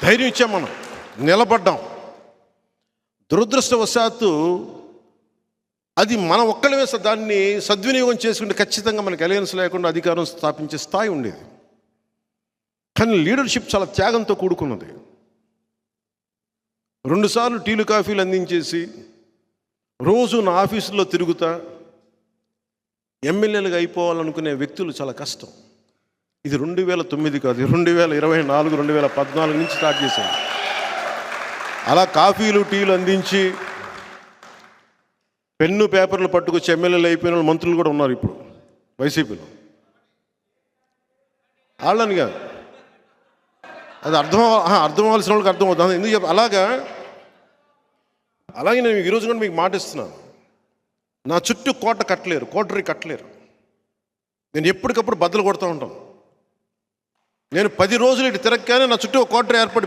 ధైర్యం ఇచ్చాం, మనం నిలబడ్డాం. దురదృష్టవశాత్తు అది మనం ఒక్కళ్ళమే దాన్ని సద్వినియోగం చేసుకుంటే ఖచ్చితంగా మనకి అలయన్స్ లేకుండా అధికారం స్థాపించే స్థాయి ఉండేది. కానీ లీడర్షిప్ చాలా త్యాగంతో కూడుకున్నది. 2 సార్లు టీలు కాఫీలు అందించేసి రోజు నా ఆఫీసులో తిరుగుతా ఎమ్మెల్యేలుగా అయిపోవాలనుకునే వ్యక్తులు చాలా కష్టం. ఇది 2009 కాదు, 2024, 2014 నుంచి స్టార్ట్ చేశాను. అలా కాఫీలు టీలు అందించి పెన్ను పేపర్లు పట్టుకొచ్చి ఎమ్మెల్యేలు అయిపోయిన మంత్రులు కూడా ఉన్నారు ఇప్పుడు వైసీపీలో. వాళ్ళని కాదు, అది అర్థం అవ్వాల్సిన వాళ్ళకి అర్థమవుతుంది. ఎందుకు చెప్ప అలాగే నేను ఈరోజు కూడా మీకు మాటిస్తున్నాను, నా చుట్టూ కోటరీ కట్టలేరు. నేను ఎప్పటికప్పుడు బద్దలు కొడుతూ ఉంటాను. నేను 10 రోజులు ఇటు తిరగగానే నా చుట్టూ ఒక కోటరీ ఏర్పడి